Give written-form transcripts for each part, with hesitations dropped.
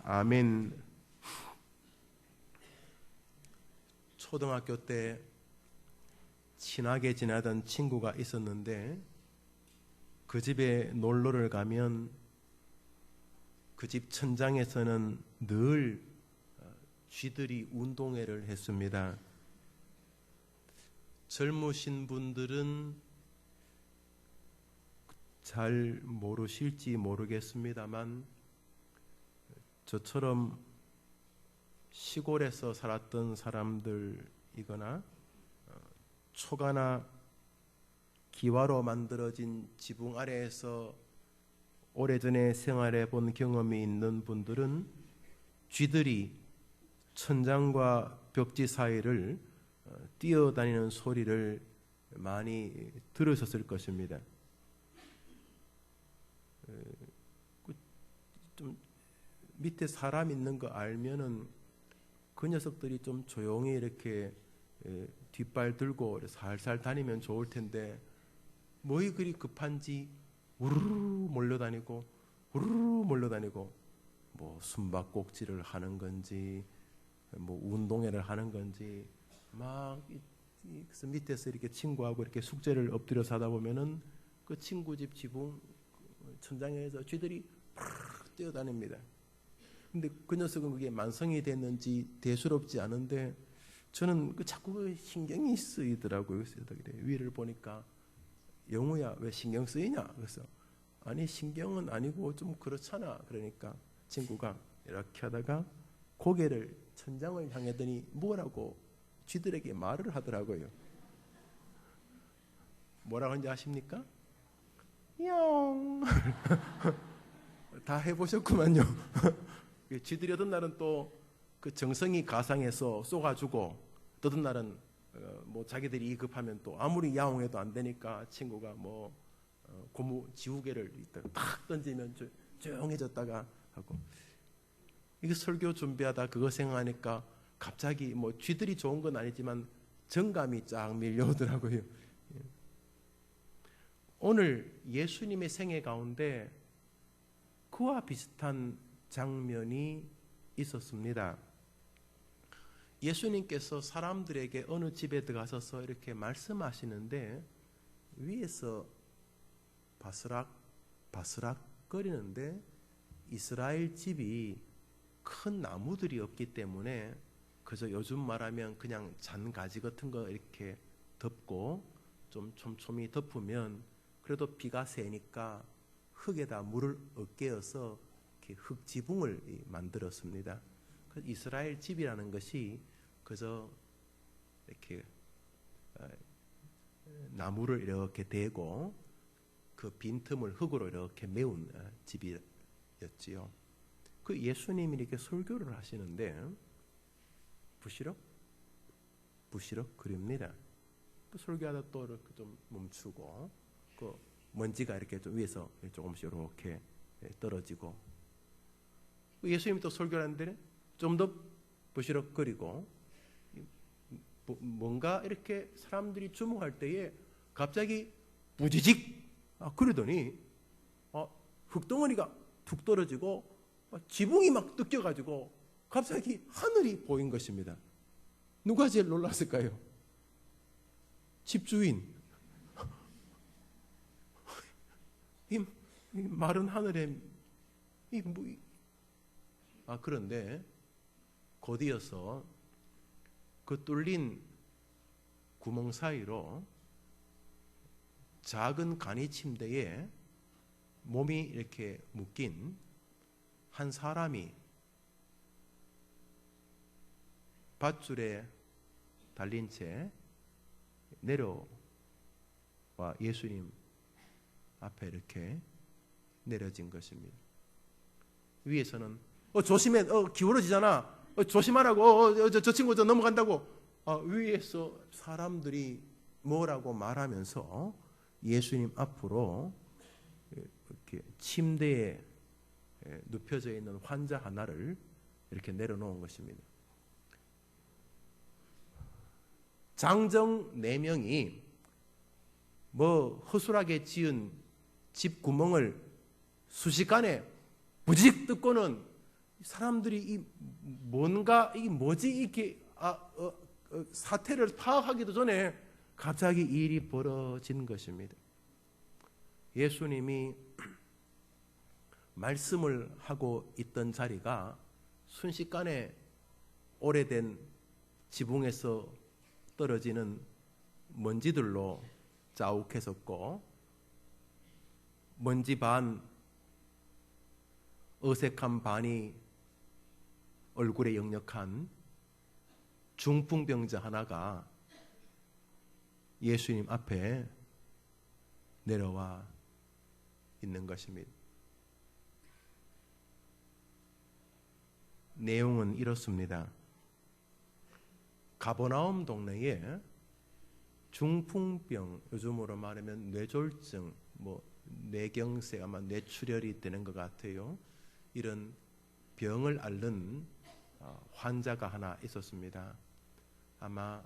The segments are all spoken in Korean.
아멘. 초등학교 때 친하게 지내던 친구가 있었는데 그 집에 놀러를 가면 그 집 천장에서는 늘 쥐들이 운동회를 했습니다. 젊으신 분들은 잘 모르실지 모르겠습니다만 저처럼 시골에서 살았던 사람들이거나 초가나 기와로 만들어진 지붕 아래에서 오래전에 생활해 본 경험이 있는 분들은 쥐들이 천장과 벽지 사이를 뛰어다니는 소리를 많이 들으셨을 것입니다. 좀 밑에 사람 있는 거 알면은 그 녀석들이 좀 조용히 이렇게 뒷발 들고 살살 다니면 좋을 텐데 뭐이 그리 급한지 우르르 몰려다니고 뭐 숨바꼭질을 하는 건지 뭐 운동회를 하는 건지 막 밑에서 이렇게 친구하고 이렇게 숙제를 엎드려서 하다 보면은 그 친구 집 지붕 천장에서 쥐들이 팍 뛰어다닙니다. 근데 그 녀석은 그게 만성이 됐는지 대수롭지 않은데 저는 자꾸 그 신경이 쓰이더라고요. 위를 보니까 영우야 왜 신경 쓰이냐? 그래서 아니 신경은 아니고 좀 그렇잖아. 그러니까 친구가 이렇게 하다가 고개를 천장을 향하더니 뭐라고 쥐들에게 말을 하더라고요. 뭐라고 하는지 아십니까? 영. 다 해보셨구만요. 쥐들이 어떤 날은 또 그 정성이 가상해서 쏘가지고 어떤 날은 뭐 자기들이 급하면 또 아무리 야옹해도 안 되니까 친구가 뭐 고무 지우개를 탁 던지면 조용해졌다가 하고 이게 설교 준비하다 그거 생각하니까 갑자기 뭐 쥐들이 좋은 건 아니지만 정감이 쫙 밀려오더라고요. 오늘 예수님의 생애 가운데 그와 비슷한 장면이 있었습니다. 예수님께서 사람들에게 어느 집에 들어가셔서 이렇게 말씀하시는데 위에서 바스락 거리는데 이스라엘 집이 큰 나무들이 없기 때문에 그저 요즘 말하면 그냥 잔가지 같은 거 이렇게 덮고 좀 촘촘히 덮으면 그래도 비가 새니까 흙에다 물을 어깨어서 이렇게 흙 지붕을 만들었습니다. 이스라엘 집이라는 것이 그저 이렇게 나무를 이렇게 대고 그 빈틈을 흙으로 이렇게 메운 집이었지요. 그 예수님이 이렇게 설교를 하시는데 부시럭 그립니다. 그 설교하다 또 이렇게 좀 멈추고 그 먼지가 이렇게 좀 위에서 조금씩 이렇게 떨어지고 예수님이 또 설교를 하는데 좀 더 부시럭거리고 뭔가 이렇게 사람들이 주목할 때에 갑자기 부지직 그러더니 흙덩어리가 툭 떨어지고 지붕이 막 뜯겨가지고 갑자기 하늘이 보인 것입니다. 누가 제일 놀랐을까요? 집주인. 이 마른 하늘에 그런데 곧이어서 그 뚫린 구멍 사이로 작은 간이 침대에 몸이 이렇게 묶인 한 사람이 밧줄에 달린 채 내려와 예수님 앞에 이렇게 내려진 것입니다. 위에서는 조심해, 기울어지잖아. 조심하라고. 저 친구 저 넘어간다고. 위에서 사람들이 뭐라고 말하면서 예수님 앞으로 이렇게 침대에 눕혀져 있는 환자 하나를 이렇게 내려놓은 것입니다. 장정 4명이 뭐 허술하게 지은 집 구멍을 순식간에 부직 뜯고는 사람들이 이 뭔가 이 뭐지 이렇게 사태를 파악하기도 전에 갑자기 일이 벌어진 것입니다. 예수님이 말씀을 하고 있던 자리가 순식간에 오래된 지붕에서 떨어지는 먼지들로 자욱해졌고, 먼지 반, 어색한 반이 얼굴에 역력한 중풍병자 하나가 예수님 앞에 내려와 있는 것입니다. 내용은 이렇습니다. 가버나움 동네에 중풍병, 요즘으로 말하면 뇌졸중, 뇌경색, 아마 뇌출혈이 되는 것 같아요. 이런 병을 앓는 환자가 하나 있었습니다. 아마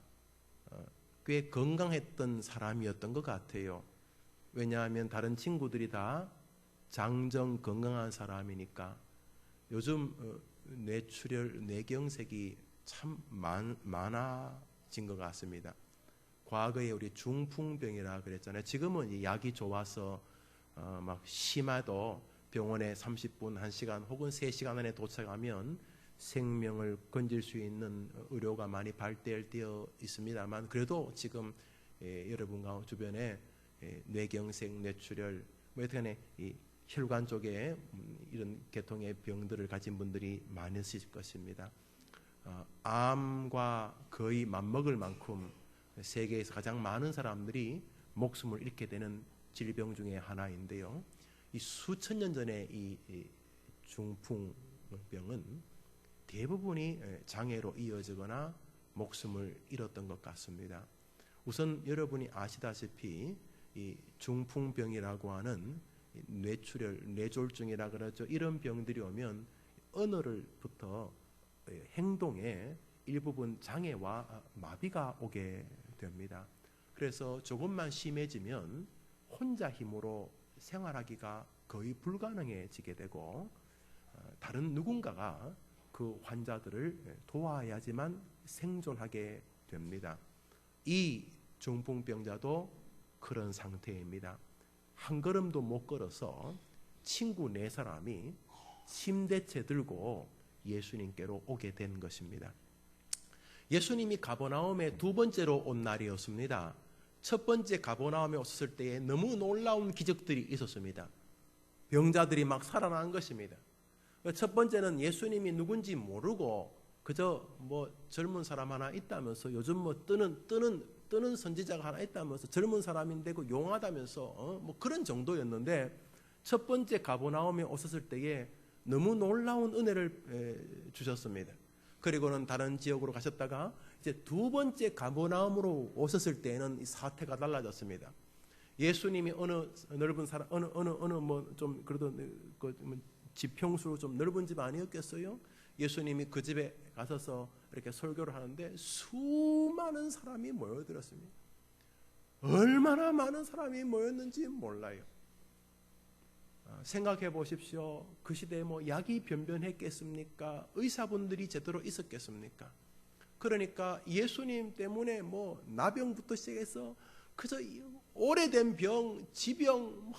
꽤 건강했던 사람이었던 것 같아요. 왜냐하면 다른 친구들이 다 장정 건강한 사람이니까. 요즘 뇌출혈, 뇌경색이 참 많아진 것 같습니다. 과거에 우리 중풍병이라 그랬잖아요. 지금은 약이 좋아서 막 심해도 병원에 30분, 1시간 혹은 3시간 안에 도착하면 생명을 건질 수 있는 의료가 많이 발달되어 있습니다만, 그래도 지금 여러분과 주변에 뇌경색, 뇌출혈, 어떻게 이 혈관 쪽에 이런 계통의 병들을 가진 분들이 많으실 것입니다. 암과 거의 맞먹을 만큼 세계에서 가장 많은 사람들이 목숨을 잃게 되는 질병 중에 하나인데요. 이 수천 년 전에 이 중풍병은 대부분이 장애로 이어지거나 목숨을 잃었던 것 같습니다. 우선 여러분이 아시다시피 이 중풍병이라고 하는 뇌출혈, 뇌졸중이라 그러죠. 이런 병들이 오면 언어를부터 행동에 일부분 장애와 마비가 오게 됩니다. 그래서 조금만 심해지면 혼자 힘으로 생활하기가 거의 불가능해지게 되고, 다른 누군가가 그 환자들을 도와야지만 생존하게 됩니다. 이 중풍병자도 그런 상태입니다. 한 걸음도 못 걸어서 친구 4사람이 침대채 들고 예수님께로 오게 된 것입니다. 예수님이 가버나움에 2번째로 온 날이었습니다. 첫 번째 가버나움에 왔을 때에 너무 놀라운 기적들이 있었습니다. 병자들이 막 살아난 것입니다. 첫 번째는 예수님이 누군지 모르고 그저 젊은 사람 하나 있다면서, 요즘 뜨는 선지자가 하나 있다면서, 젊은 사람인데 그 용하다면서 그런 정도였는데, 첫 번째 가버나움에 오셨을 때에 너무 놀라운 은혜를 주셨습니다. 그리고는 다른 지역으로 가셨다가 이제 2번째 가버나움으로 오셨을 때는 이 사태가 달라졌습니다. 예수님이 어느 넓은 사람, 좀 그래도 집 평수로 좀 넓은 집 아니었겠어요? 예수님이 그 집에 가셔서 이렇게 설교를 하는데 수많은 사람이 모여들었습니다. 얼마나 많은 사람이 모였는지 몰라요. 생각해 보십시오. 그 시대에 약이 변변했겠습니까? 의사분들이 제대로 있었겠습니까? 그러니까 예수님 때문에 나병부터 시작해서 그저 오래된 병, 지병,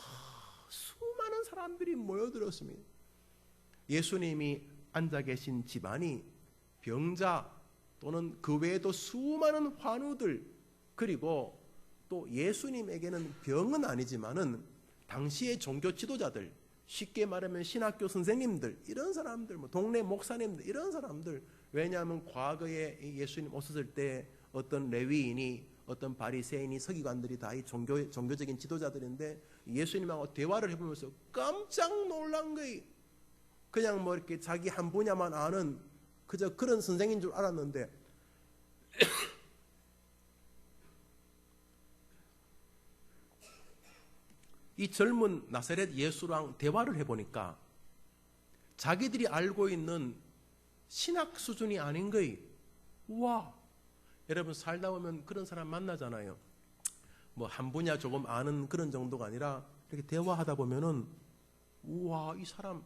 수많은 사람들이 모여들었습니다. 예수님이 앉아 계신 집안이 병자 또는 그 외에도 수많은 환우들, 그리고 또 예수님에게는 병은 아니지만은 당시의 종교 지도자들, 쉽게 말하면 신학교 선생님들, 이런 사람들, 동네 목사님들, 이런 사람들. 왜냐하면 과거에 예수님 오셨을 때 어떤 레위인이, 어떤 바리새인이, 서기관들이 다 이 종교적인 지도자들인데, 예수님하고 대화를 해보면서 깜짝 놀란 거예요. 그냥 이렇게 자기 한 분야만 아는 그저 그런 선생인 줄 알았는데 이 젊은 나사렛 예수랑 대화를 해보니까 자기들이 알고 있는 신학 수준이 아닌 거예요. 우와, 여러분 살다 보면 그런 사람 만나잖아요. 한 분야 조금 아는 그런 정도가 아니라 이렇게 대화하다 보면은 우와, 이 사람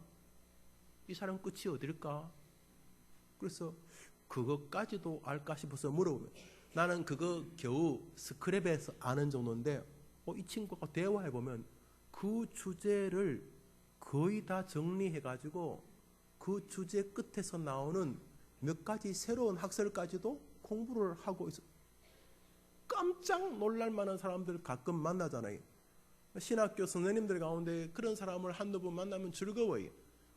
이 사람 끝이 어딜까? 그래서 그것까지도 알까 싶어서 물어보면 나는 그거 겨우 스크랩에서 아는 정도인데 이 친구가 대화해보면 그 주제를 거의 다 정리해가지고 그 주제 끝에서 나오는 몇 가지 새로운 학설까지도 공부를 하고 있어. 깜짝 놀랄 만한 사람들 가끔 만나잖아요. 신학교 선생님들 가운데 그런 사람을 한두 번 만나면 즐거워요.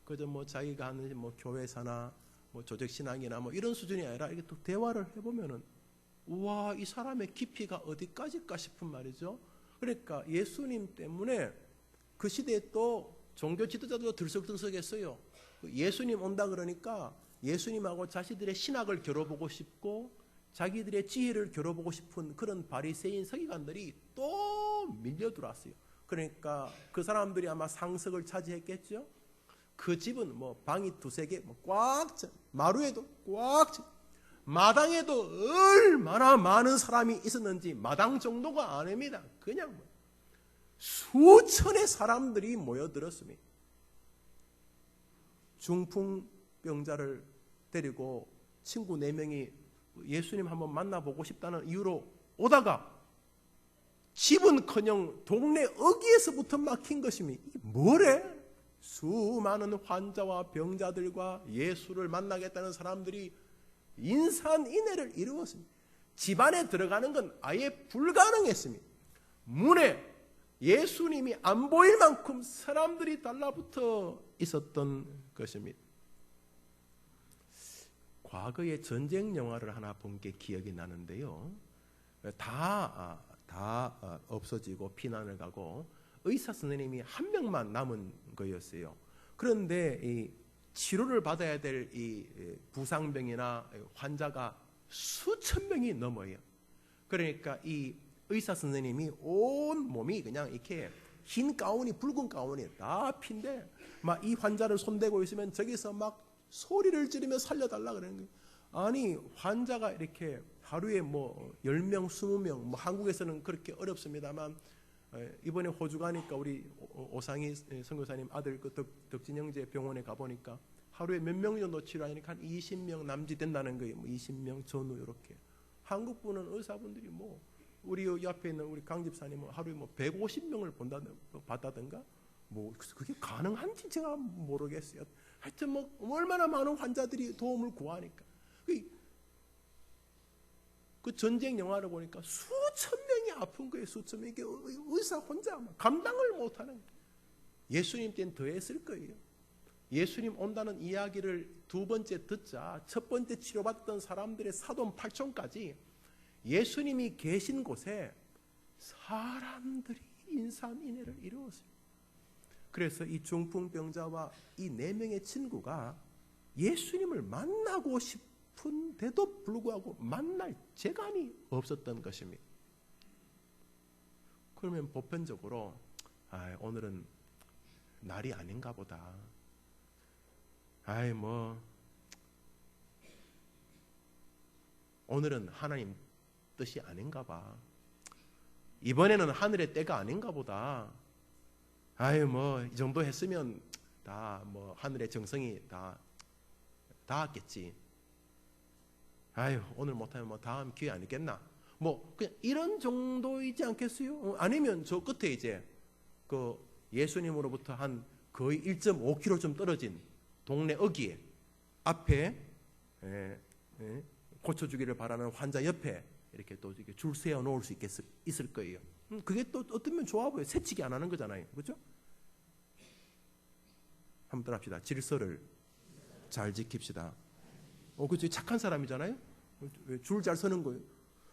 그저 뭐 자기가 하는 뭐 교회사나 뭐 조직 신앙이나 뭐 이런 수준이 아니라 이게 또 대화를 해보면은 우와, 이 사람의 깊이가 어디까지일까 싶은 말이죠. 그러니까 예수님 때문에 그 시대에 또 종교 지도자도 들썩들썩했어요. 예수님 온다 그러니까 예수님하고 자신들의 신학을 겨뤄보고 싶고 자기들의 지혜를 겨뤄보고 싶은 그런 바리새인 서기관들이 또 밀려들어왔어요. 그러니까 그 사람들이 아마 상석을 차지했겠죠. 그 집은 뭐 방이 두세 개 꽉 차, 마루에도 꽉 차, 마당에도 얼마나 많은 사람이 있었는지 마당 정도가 아닙니다. 그냥 수천의 사람들이 모여들었습니다. 중풍병자를 데리고 친구 4명이 예수님 한번 만나보고 싶다는 이유로 오다가 집은커녕 동네 어귀에서부터 막힌 것입니다. 이게 뭐래? 수많은 환자와 병자들과 예수를 만나겠다는 사람들이 인산인해를 이루었습니다. 집안에 들어가는 건 아예 불가능했습니다. 문에 예수님이 안 보일 만큼 사람들이 달라붙어 있었던 것입니다. 과거에 전쟁 영화를 하나 본 게 기억이 나는데요. 다 없어지고 피난을 가고 의사 선생님이 한 명만 남은 거였어요. 그런데 이 치료를 받아야 될 이 부상병이나 환자가 수천 명이 넘어요. 그러니까 이 의사 선생님이 온 몸이 그냥 이렇게 흰 가운이 붉은 가운이 다 핀데 막 이 환자를 손대고 있으면 저기서 막 소리를 지르며 살려달라 그러는 거예요. 아니 환자가 이렇게 하루에 뭐 10명, 20명 뭐 한국에서는 그렇게 어렵습니다만 이번에 호주 가니까 우리 오상희 선교사님 아들 그 덕진형제 병원에 가보니까 하루에 몇 명 정도 치료하니까 한 20명 남짓 된다는 거예요. 뭐 20명 전후 이렇게. 한국 분은 의사분들이 뭐 우리 옆에 있는 우리 강 집사님은 하루에 뭐 150명을 봤다든가 뭐 그게 가능한지 제가 모르겠어요. 하여튼 뭐 얼마나 많은 환자들이 도움을 구하니까 그 전쟁 영화를 보니까 수천 명이 아픈 거예요. 수천 명이 의사 혼자 감당을 못하는 거예요. 예수님 때는 더 했을 거예요. 예수님 온다는 이야기를 두 번째 듣자 첫 번째 치료받던 사람들의 사돈 팔촌까지 예수님이 계신 곳에 사람들이 인산인해를 이루었어요. 그래서 이 중풍병자와 이 4명의 친구가 예수님을 만나고 싶은데도 불구하고 만날 재간이 없었던 것입니다. 그러면 보편적으로 오늘은 날이 아닌가 보다. 오늘은 하나님 뜻이 아닌가 봐. 이번에는 하늘의 때가 아닌가 보다. 이 정도 했으면 다 하늘의 정성이 다 닿았겠지. 오늘 못하면 다음 기회 아니겠나. 그냥 이런 정도이지 않겠어요? 아니면 저 끝에 이제 그 예수님으로부터 한 거의 1.5km 떨어진 동네 어귀에 앞에 고쳐주기를 바라는 환자 옆에 이렇게 또 이렇게 줄 세워 놓을 수 있을 거예요. 그게 또 어떤 면 좋아 보여요. 새치기 안 하는 거잖아요. 그렇죠? 한번 따라합시다. 질서를 잘 지킵시다. 그렇죠. 착한 사람이잖아요. 줄 잘 서는 거예요.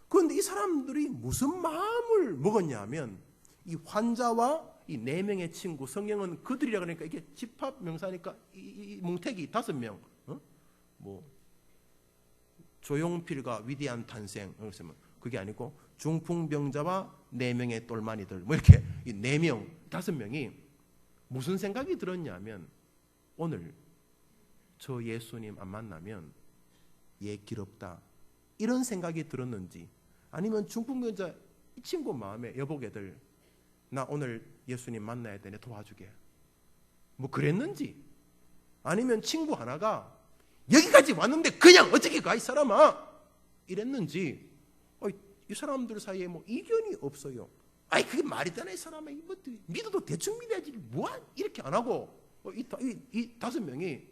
그런데 이 사람들이 무슨 마음을 먹었냐면 이 환자와 이 4명의 친구, 성경은 그들이라 그러니까 이게 집합 명사니까 이 뭉태기 5명, 조용필과 위대한 탄생, 그게 아니고 중풍병자와 4명의 똘마니들, 이렇게 이 4명, 5명이 무슨 생각이 들었냐면 오늘 저 예수님 안 만나면 얘 길없다 이런 생각이 들었는지, 아니면 중풍병자 이 친구 마음에 여보게들 나 오늘 예수님 만나야 되네 도와주게 그랬는지, 아니면 친구 하나가 여기까지 왔는데 그냥 어떻게 가 이 사람아 이랬는지 이 사람들 사이에 뭐 이견이 없어요. 아이 그게 말이 되나 이 사람아 뭐 믿어도 대충 믿어야지 뭐 이렇게 안 하고 이 다섯 명이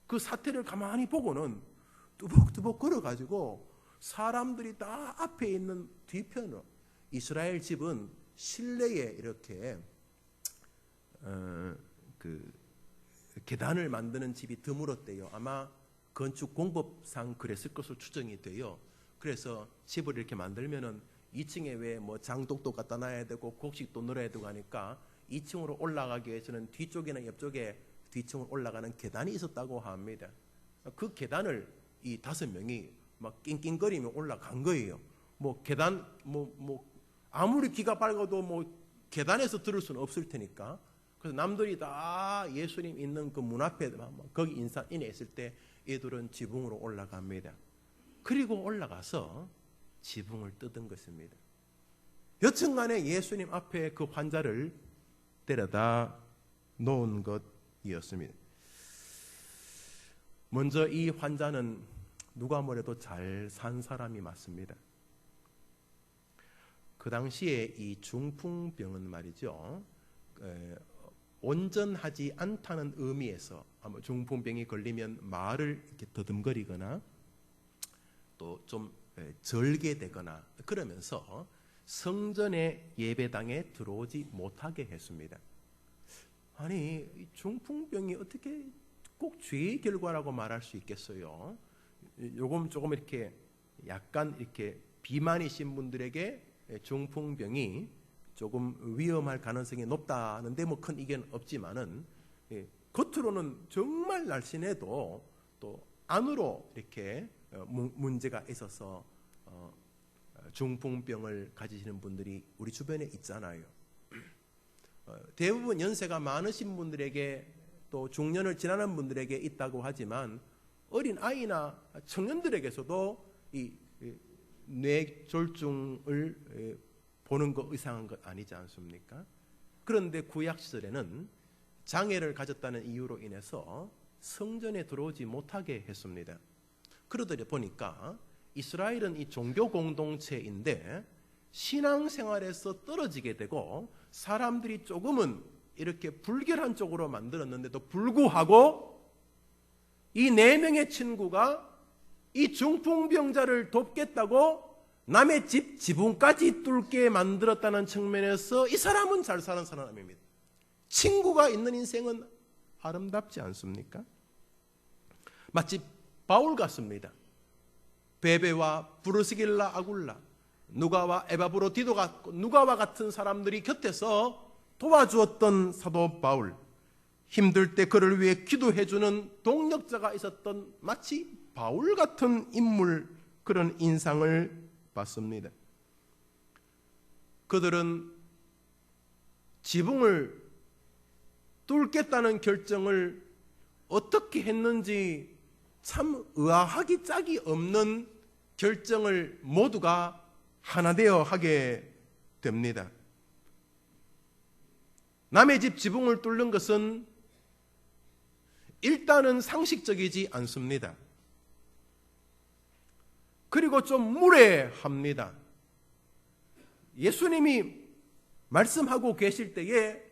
그 사태를 가만히 보고는 뚜벅뚜벅 걸어가지고 사람들이 다 앞에 있는 뒤편으로 이스라엘 집은 실내에 이렇게 그 계단을 만드는 집이 드물었대요. 아마 건축 공법상 그랬을 것으로 추정이 돼요. 그래서 집을 이렇게 만들면은 2층에 왜 뭐 장독도 갖다 놔야 되고 곡식도 넣어야 되고 하니까 2층으로 올라가기 위해서는 뒤쪽이나 옆쪽에 뒤층으로 올라가는 계단이 있었다고 합니다. 그 계단을 이 다섯 명이 막 낑낑거리며 올라간 거예요. 뭐 계단 뭐 아무리 귀가 밝아도 뭐 계단에서 들을 수는 없을 테니까. 그래서 남들이 다 예수님 있는 그 문 앞에 거기 인에 있을 때 얘들은 지붕으로 올라갑니다. 그리고 올라가서 지붕을 뜯은 것입니다. 여튼간에 예수님 앞에 그 환자를 데려다 놓은 것이었습니다. 먼저 이 환자는 누가 뭐래도 잘 산 사람이 맞습니다. 그 당시에 이 중풍병은 말이죠, 온전하지 않다는 의미에서 아마 중풍병이 걸리면 말을 이렇게 더듬거리거나 또 좀 절개되거나 그러면서 성전의 예배당에 들어오지 못하게 했습니다. 아니 중풍병이 어떻게 꼭 죄의 결과라고 말할 수 있겠어요? 요금 조금 이렇게 약간 이렇게 비만이신 분들에게 중풍병이 조금 위험할 가능성이 높다는데 뭐 큰 이견 없지만은 겉으로는 정말 날씬해도 또 안으로 이렇게 문제가 있어서 중풍병을 가지시는 분들이 우리 주변에 있잖아요. 대부분 연세가 많으신 분들에게 또 중년을 지나는 분들에게 있다고 하지만 어린 아이나 청년들에게서도 이 뇌졸중을 보는 거 이상한 것 아니지 않습니까? 그런데 구약 시절에는 장애를 가졌다는 이유로 인해서 성전에 들어오지 못하게 했습니다. 그러다 보니까 이스라엘은 이 종교 공동체인데 신앙생활에서 떨어지게 되고 사람들이 조금은 이렇게 불결한 쪽으로 만들었는데도 불구하고 이 4명의 친구가 이 중풍병자를 돕겠다고 남의 집 지붕까지 뚫게 만들었다는 측면에서 이 사람은 잘 사는 사람입니다. 친구가 있는 인생은 아름답지 않습니까? 마치 바울 같습니다. 베베와 브루스길라 아굴라, 누가와 에바브로디도가 누가와 같은 사람들이 곁에서 도와주었던 사도 바울, 힘들 때 그를 위해 기도해주는 동력자가 있었던 마치 바울 같은 인물, 그런 인상을 받습니다. 그들은 지붕을 뚫겠다는 결정을 어떻게 했는지 참 의아하기 짝이 없는 결정을 모두가 하나 되어 하게 됩니다. 남의 집 지붕을 뚫는 것은 일단은 상식적이지 않습니다. 그리고 좀 무례합니다. 예수님이 말씀하고 계실 때에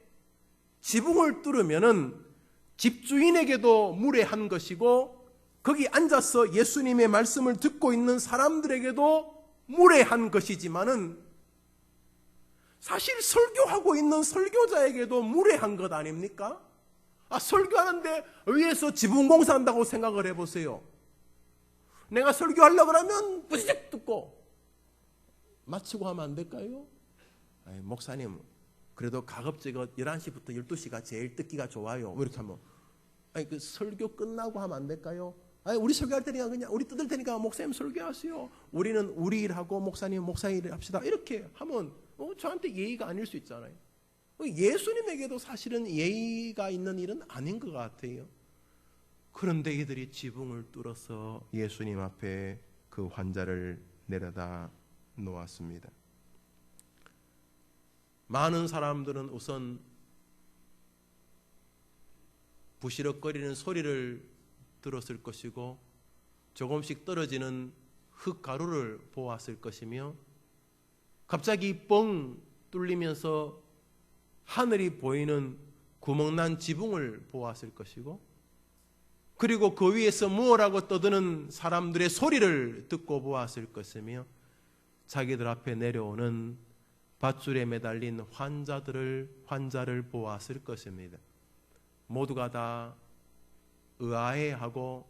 지붕을 뚫으면은 집주인에게도 무례한 것이고 거기 앉아서 예수님의 말씀을 듣고 있는 사람들에게도 무례한 것이지만은 사실 설교하고 있는 설교자에게도 무례한 것 아닙니까? 설교하는데 위에서 지붕 공사한다고 생각을 해보세요. 내가 설교하려고 그러면 부지직 듣고 마치고 하면 안 될까요? 목사님 그래도 가급적 11시부터 12시가 제일 듣기가 좋아요. 이렇게 하면 그 설교 끝나고 하면 안 될까요? 우리 설교할 테니까 그냥 우리 뜯을 테니까 목사님 설교하세요. 우리는 우리 일하고 목사님 목사 일을 합시다. 이렇게 하면 저한테 예의가 아닐 수 있잖아요. 예수님에게도 사실은 예의가 있는 일은 아닌 것 같아요. 그런데 이들이 지붕을 뚫어서 예수님 앞에 그 환자를 내려다 놓았습니다. 많은 사람들은 우선 부시럭거리는 소리를 들었을 것이고 조금씩 떨어지는 흙가루를 보았을 것이며 갑자기 뻥 뚫리면서 하늘이 보이는 구멍난 지붕을 보았을 것이고 그리고 그 위에서 무엇라고 떠드는 사람들의 소리를 듣고 보았을 것이며 자기들 앞에 내려오는 밧줄에 매달린 환자를 보았을 것입니다. 모두가 다 의아해하고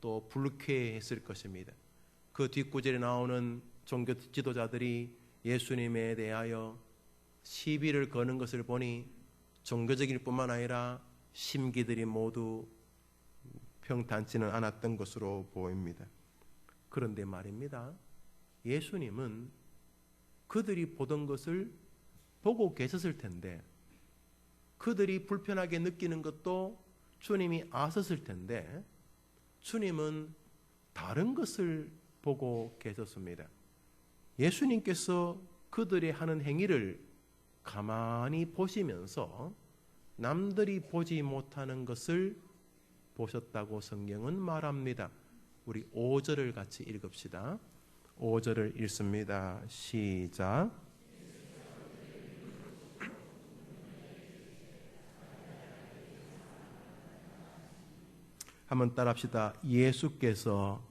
또 불쾌했을 것입니다. 그 뒷구절에 나오는 종교 지도자들이 예수님에 대하여 시비를 거는 것을 보니 종교적일 뿐만 아니라 심기들이 모두 평탄치는 않았던 것으로 보입니다. 그런데 말입니다. 예수님은 그들이 보던 것을 보고 계셨을 텐데 그들이 불편하게 느끼는 것도 주님이 아셨을 텐데 주님은 다른 것을 보고 계셨습니다. 예수님께서 그들이 하는 행위를 가만히 보시면서 남들이 보지 못하는 것을 보셨다고 성경은 말합니다. 우리 5절을 같이 읽읍시다. 5절을 읽습니다. 시작. 한번 따라합시다. 예수께서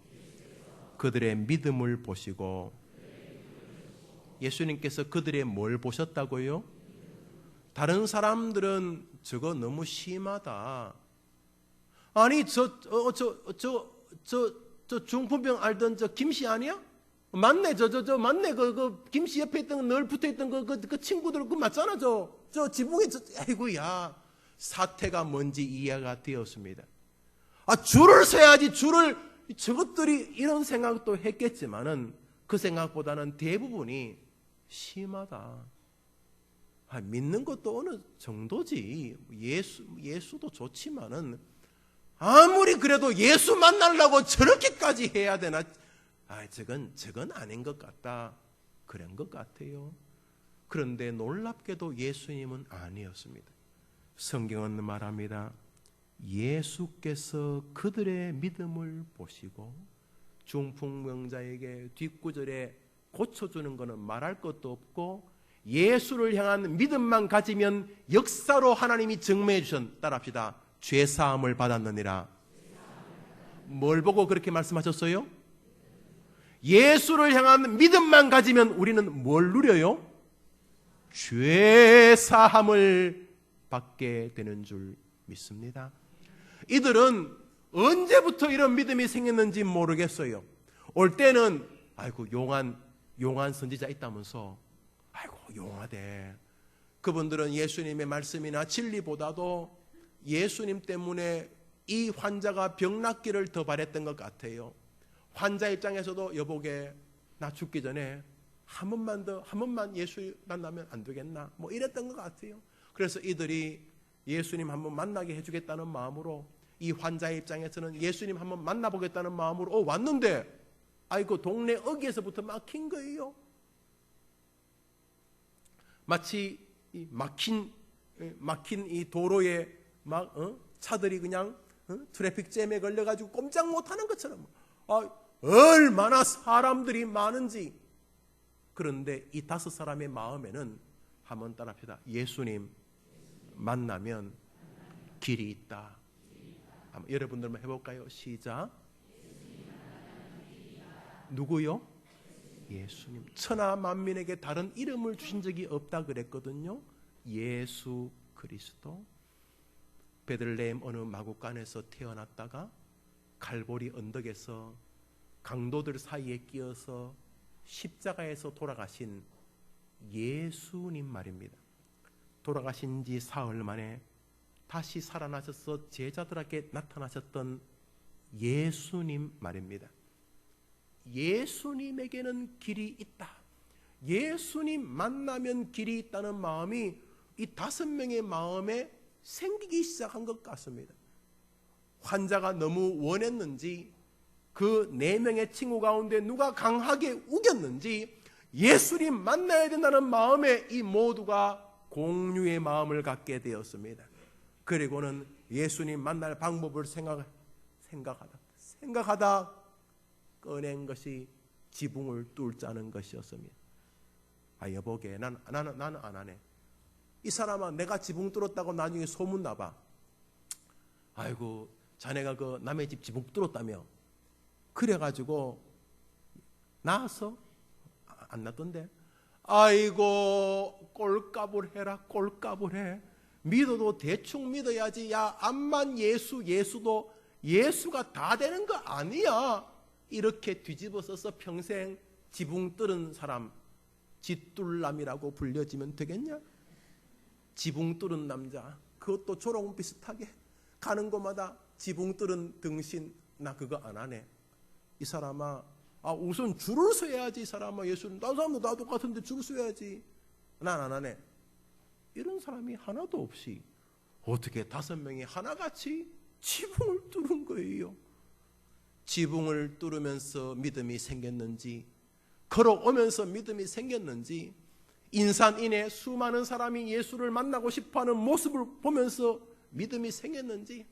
그들의 믿음을 보시고 예수님께서 그들의 뭘 보셨다고요? 다른 사람들은 저거 너무 심하다. 아니 저 중풍병 알던 저 김씨 아니야? 맞네 저 맞네 그 김씨 옆에 있던 늘 붙어 있던 그 친구들 그 맞잖아 저 지붕에 아이고야 사태가 뭔지 이해가 되었습니다. 줄을 서야지 줄을 저것들이 이런 생각도 했겠지만은 그 생각보다는 대부분이 심하다. 믿는 것도 어느 정도지. 예수도 좋지만은 아무리 그래도 예수 만나려고 저렇게까지 해야 되나? 저건 아닌 것 같다. 그런 것 같아요. 그런데 놀랍게도 예수님은 아니었습니다. 성경은 말합니다. 예수께서 그들의 믿음을 보시고 중풍병자에게 뒷구절에 고쳐주는 것은 말할 것도 없고 예수를 향한 믿음만 가지면 역사로 하나님이 증명해 주신 따라합시다. 죄사함을 받았느니라. 뭘 보고 그렇게 말씀하셨어요? 예수를 향한 믿음만 가지면 우리는 뭘 누려요? 죄사함을 받게 되는 줄 믿습니다. 이들은 언제부터 이런 믿음이 생겼는지 모르겠어요. 올 때는 아이고 용한 선지자 있다면서 아이고 용하대. 그분들은 예수님의 말씀이나 진리보다도 예수님 때문에 이 환자가 병 낫기를 더 바랬던 것 같아요. 환자 입장에서도 여보게 나 죽기 전에 한 번만 예수 만나면 안 되겠나 뭐 이랬던 것 같아요. 그래서 이들이 예수님 한번 만나게 해주겠다는 마음으로 이 환자의 입장에서는 예수님 한번 만나보겠다는 마음으로 왔는데 아이고 동네 어귀에서부터 막힌 거예요. 마치 이 막힌 이 도로에 차들이 그냥 트래픽 잼에 걸려가지고 꼼짝 못하는 것처럼 얼마나 사람들이 많은지. 그런데 이 5사람의 마음에는 한번 따라합시다. 예수님 만나면 길이 있다. 한번 여러분들만 해볼까요? 시작. 누구요? 예수님. 천하 만민에게 다른 이름을 주신 적이 없다 그랬거든요. 예수 그리스도. 베들레헴 어느 마구간에서 태어났다가 갈보리 언덕에서 강도들 사이에 끼어서 십자가에서 돌아가신 예수님 말입니다. 돌아가신 지 사흘 만에 다시 살아나셔서 제자들에게 나타나셨던 예수님 말입니다. 예수님에게는 길이 있다. 예수님 만나면 길이 있다는 마음이 이 5명의 마음에 생기기 시작한 것 같습니다. 환자가 너무 원했는지 그 4명의 친구 가운데 누가 강하게 우겼는지 예수님 만나야 된다는 마음에 이 모두가 공유의 마음을 갖게 되었습니다. 그리고는 예수님 만날 방법을 생각하다 꺼낸 것이 지붕을 뚫자는 것이었습니다. 여보게 나는 안 하네. 이 사람아, 내가 지붕 뚫었다고 나중에 소문 나봐. 아이고 자네가 그 남의 집 지붕 뚫었다며. 그래가지고 나왔어? 안 났던데. 아이고 꼴값을 해라. 꼴값을 해. 믿어도 대충 믿어야지. 야, 암만 예수도 예수가 다 되는 거 아니야. 이렇게 뒤집어서서 평생 지붕 뚫은 사람 짓뚫남이라고 불려지면 되겠냐? 지붕 뚫은 남자, 그것도 저랑 비슷하게 가는 곳마다 지붕 뚫은 등신, 나 그거 안 하네. 이 사람아, 우선 줄을 서야지. 이 사람아, 예수는 다른 사람도 나 똑같은데 줄 서야지. 난 안 하네. 이런 사람이 하나도 없이 어떻게 5명이 하나같이 지붕을 뚫은 거예요. 지붕을 뚫으면서 믿음이 생겼는지, 걸어오면서 믿음이 생겼는지, 인산인해 수많은 사람이 예수를 만나고 싶어하는 모습을 보면서 믿음이 생겼는지,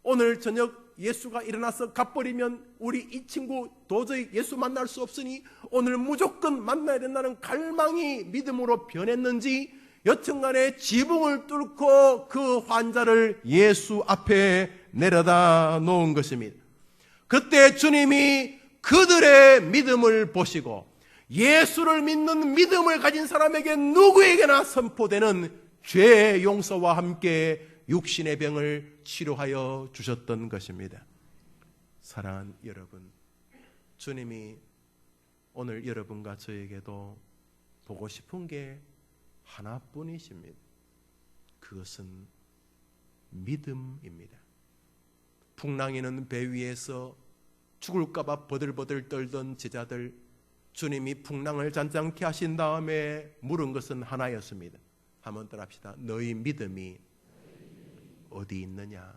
오늘 저녁 예수가 일어나서 가버리면 우리 이 친구 도저히 예수 만날 수 없으니 오늘 무조건 만나야 된다는 갈망이 믿음으로 변했는지, 여튼간에 지붕을 뚫고 그 환자를 예수 앞에 내려다 놓은 것입니다. 그때 주님이 그들의 믿음을 보시고 예수를 믿는 믿음을 가진 사람에게 누구에게나 선포되는 죄 용서와 함께 육신의 병을 치료하여 주셨던 것입니다. 사랑하는 여러분, 주님이 오늘 여러분과 저에게도 보고 싶은 게 하나뿐이십니다. 그것은 믿음입니다. 풍랑이는 배 위에서 죽을까봐 버들버들 떨던 제자들, 주님이 풍랑을 잔잔케 하신 다음에 물은 것은 하나였습니다. 한번 따라합시다. 너희 믿음이 어디 있느냐?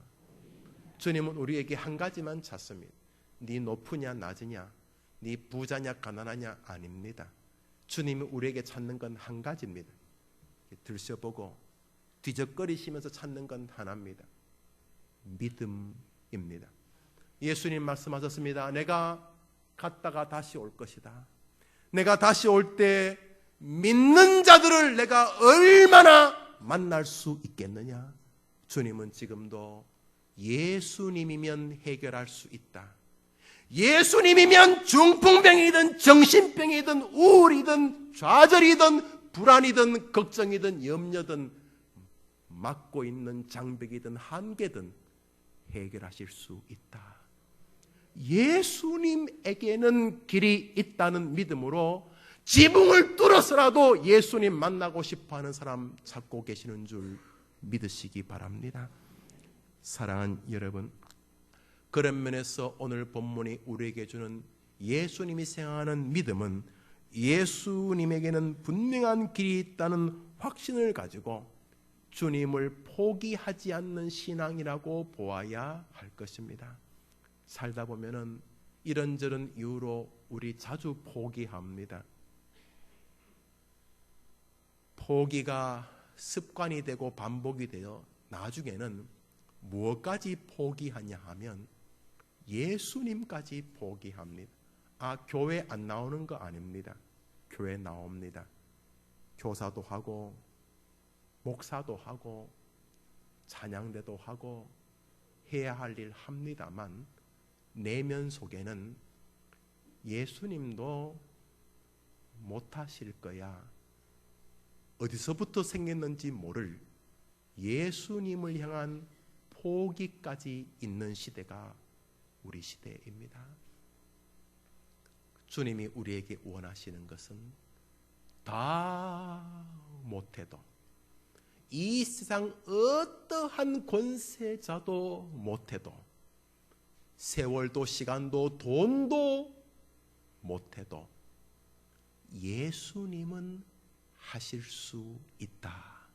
주님은 우리에게 한 가지만 찾습니다. 네 높으냐 낮으냐, 네 부자냐 가난하냐 아닙니다. 주님이 우리에게 찾는 건 한 가지입니다. 들춰보고 뒤적거리시면서 찾는 건 하나입니다. 믿음입니다. 예수님 말씀하셨습니다. 내가 갔다가 다시 올 것이다. 내가 다시 올 때 믿는 자들을 내가 얼마나 만날 수 있겠느냐? 주님은 지금도 예수님이면 해결할 수 있다. 예수님이면 중풍병이든 정신병이든 우울이든 좌절이든 불안이든 걱정이든 염려든 막고 있는 장벽이든 한계든 해결하실 수 있다. 예수님에게는 길이 있다는 믿음으로 지붕을 뚫어서라도 예수님 만나고 싶어하는 사람 찾고 계시는 줄 믿으시기 바랍니다. 사랑하는 여러분, 그런 면에서 오늘 본문이 우리에게 주는 예수님이 생각하는 믿음은 예수님에게는 분명한 길이 있다는 확신을 가지고 주님을 포기하지 않는 신앙이라고 보아야 할 것입니다. 살다 보면은 이런저런 이유로 우리 자주 포기합니다. 포기가 습관이 되고 반복이 되어 나중에는 무엇까지 포기하냐 하면 예수님까지 포기합니다. 교회 안 나오는 거 아닙니다. 교회 나옵니다. 교사도 하고 목사도 하고 찬양대도 하고 해야 할 일 합니다만 내면 속에는 예수님도 못하실 거야. 어디서부터 생겼는지 모를 예수님을 향한 포기까지 있는 시대가 우리 시대입니다. 주님이 우리에게 원하시는 것은 다 못해도, 이 세상 어떠한 권세자도 못해도, 세월도 시간도 돈도 못해도 예수님은 하실 수 있다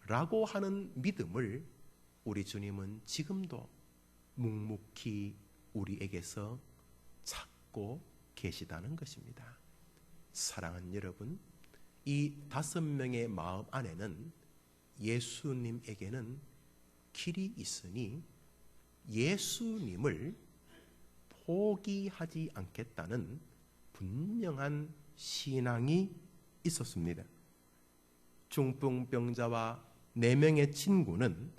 라고 하는 믿음을 우리 주님은 지금도 묵묵히 우리에게서 찾고 계시다는 것입니다. 사랑하는 여러분, 이 5명의 마음 안에는 예수님에게는 길이 있으니 예수님을 포기하지 않겠다는 분명한 신앙이 있었습니다. 중풍병자와 4명의 친구는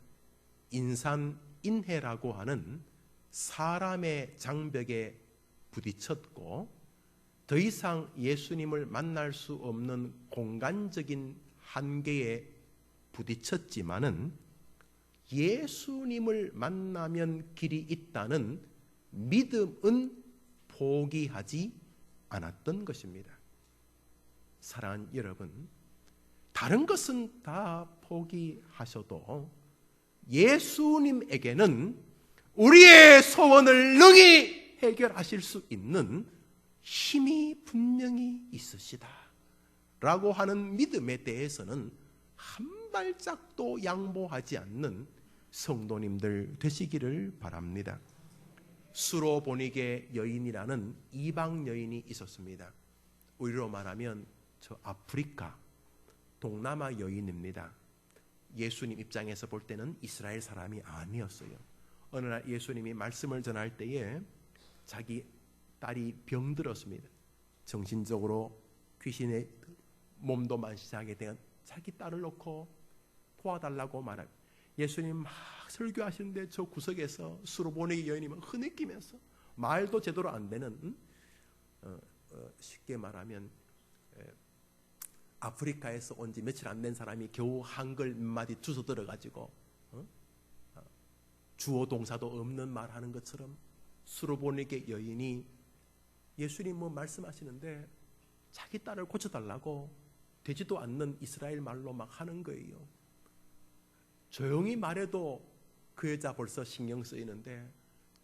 인산인해라고 하는 사람의 장벽에 부딪혔고 더 이상 예수님을 만날 수 없는 공간적인 한계에 부딪혔지만은 예수님을 만나면 길이 있다는 믿음은 포기하지 않았던 것입니다. 사랑하는 여러분, 다른 것은 다 포기하셔도 예수님에게는 우리의 소원을 능히 해결하실 수 있는 힘이 분명히 있으시다 라고 하는 믿음에 대해서는 한 발짝도 양보하지 않는 성도님들 되시기를 바랍니다. 수로보니게 여인이라는 이방 여인이 있었습니다. 우리로 말하면 저 아프리카 동남아 여인입니다. 예수님 입장에서 볼 때는 이스라엘 사람이 아니었어요. 어느 날 예수님이 말씀을 전할 때에 자기 딸이 병들었습니다. 정신적으로 귀신의 몸도 만시하게 된 자기 딸을 놓고 도와달라고 말합니다. 예수님 막 설교하시는데 저 구석에서 수로보니 여인이 막 흐느끼면서 말도 제대로 안 되는 쉽게 말하면 아프리카에서 온 지 며칠 안 된 사람이 겨우 한글 몇 마디 주워 들어가지고 주어 동사도 없는 말 하는 것처럼 수로보니게 여인이 예수님 뭐 말씀하시는데 자기 딸을 고쳐달라고 되지도 않는 이스라엘 말로 막 하는 거예요. 조용히 말해도 그 여자 벌써 신경 쓰이는데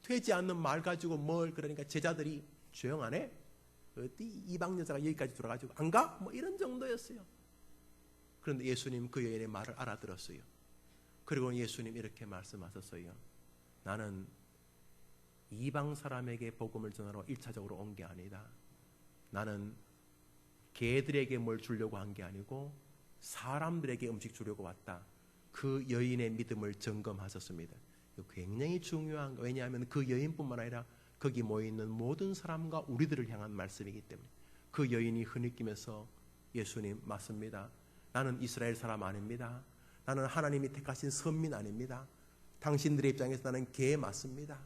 되지 않는 말 가지고 뭘 그러니까 제자들이 조용 안 해? 어디 이방 여자가 여기까지 들어가지고 안 가? 뭐 이런 정도였어요. 그런데 예수님 그 여인의 말을 알아들었어요. 그리고 예수님 이렇게 말씀하셨어요. 나는 이방 사람에게 복음을 전하러 1차적으로 온 게 아니다. 나는 개들에게 뭘 주려고 한 게 아니고 사람들에게 음식 주려고 왔다. 그 여인의 믿음을 점검하셨습니다. 굉장히 중요한 거. 왜냐하면 그 여인뿐만 아니라 거기 모여있는 모든 사람과 우리들을 향한 말씀이기 때문에 그 여인이 흐느끼면서 예수님 맞습니다. 나는 이스라엘 사람 아닙니다. 나는 하나님이 택하신 선민 아닙니다. 당신들의 입장에서 나는 개 맞습니다.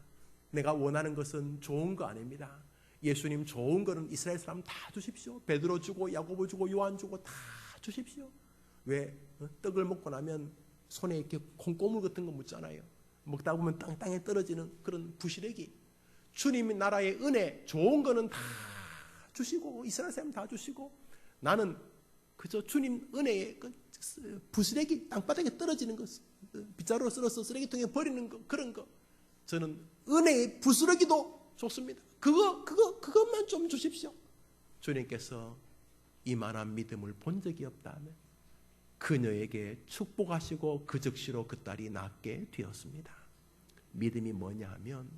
내가 원하는 것은 좋은 거 아닙니다. 예수님 좋은 거는 이스라엘 사람 다 주십시오. 베드로 주고 야고보 주고 요한 주고 다 주십시오. 왜? 떡을 먹고 나면 손에 이렇게 콩고물 같은 거 묻잖아요. 먹다 보면 땅에 떨어지는 그런 부시래기. 주님의 나라의 은혜 좋은 거는 다 주시고 이스라엘 사람 다 주시고 나는 그저 주님 은혜의 그 부시래기 땅바닥에 떨어지는 것 빗자루로 썰어서 쓰레기통에 버리는 거 그런 거 저는 은혜의 부스러기도 좋습니다. 그것만 좀 주십시오. 주님께서 이만한 믿음을 본 적이 없다면 그녀에게 축복하시고 그 즉시로 그 딸이 낫게 되었습니다. 믿음이 뭐냐 하면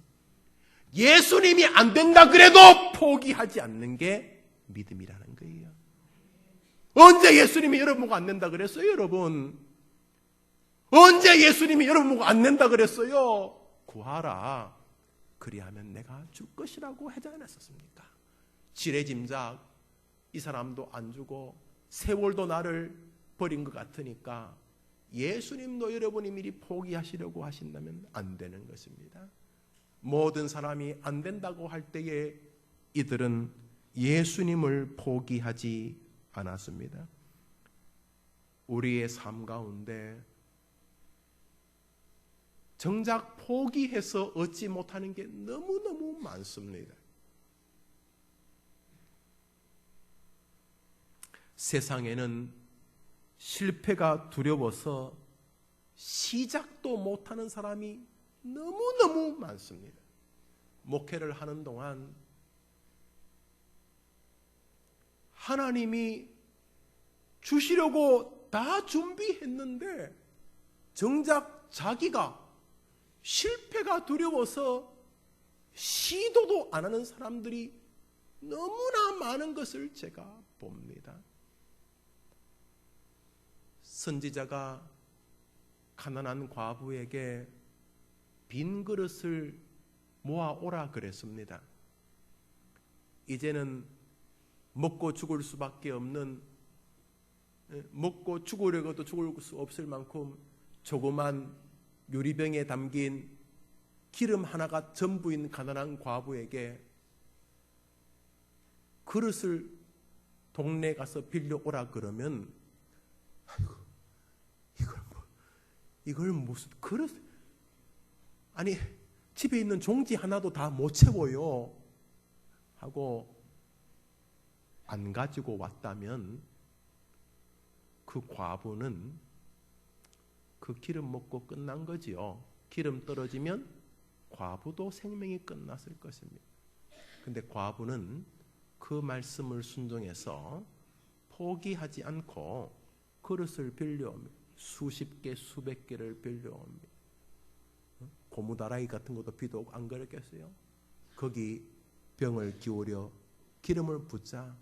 예수님이 안 된다 그래도 포기하지 않는 게 믿음이라는 거예요. 언제 예수님이 여러분 보고 안 된다 그랬어요, 여러분? 언제 예수님이 여러분 보고 안 된다 그랬어요? 구하라. 그리하면 내가 줄 것이라고 하지 않았었습니까? 지레짐작 이 사람도 안 주고 세월도 나를 버린 것 같으니까 예수님도 여러분이 미리 포기하시려고 하신다면 안 되는 것입니다. 모든 사람이 안 된다고 할 때에 이들은 예수님을 포기하지 않았습니다. 우리의 삶 가운데 정작 포기해서 얻지 못하는 게 너무너무 많습니다. 세상에는 실패가 두려워서 시작도 못하는 사람이 너무너무 많습니다. 목회를 하는 동안 하나님이 주시려고 다 준비했는데 정작 자기가 실패가 두려워서 시도도 안 하는 사람들이 너무나 많은 것을 제가 봅니다. 선지자가 가난한 과부에게 빈 그릇을 모아오라 그랬습니다. 이제는 먹고 죽을 수밖에 없는, 먹고 죽으려고도 죽을 수 없을 만큼 조그만 유리병에 담긴 기름 하나가 전부인 가난한 과부에게 그릇을 동네 가서 빌려오라 그러면, 아이고, 이걸 무슨 그릇, 아니 집에 있는 종지 하나도 다 못 채워요 하고 안 가지고 왔다면 그 과부는 그 기름 먹고 끝난 거지요. 기름 떨어지면 과부도 생명이 끝났을 것입니다. 근데 과부는 그 말씀을 순종해서 포기하지 않고 그릇을 빌려옵니다. 수십 개, 수백 개를 빌려옵니다. 고무다라이 같은 것도 비도 오고 안 그랬겠어요? 거기 병을 기울여 기름을 붓자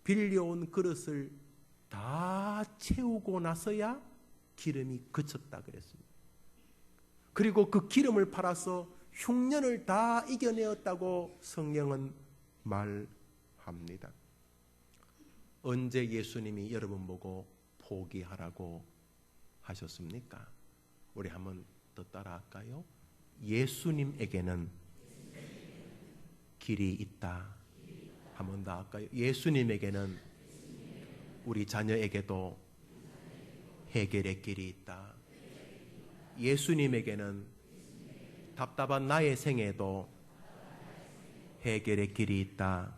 빌려온 그릇을 다 채우고 나서야 기름이 그쳤다 그랬습니다. 그리고 그 기름을 팔아서 흉년을 다 이겨내었다고 성경은 말합니다. 언제 예수님이 여러분 보고 포기하라고 하셨습니까? 우리 한번 더 따라할까요? 예수님에게는 길이 있다. 한 번 더 할까요? 예수님에게는 우리 자녀에게도 해결의 길이 있다. 예수님에게는 답답한 나의 생에도 해결의 길이 있다.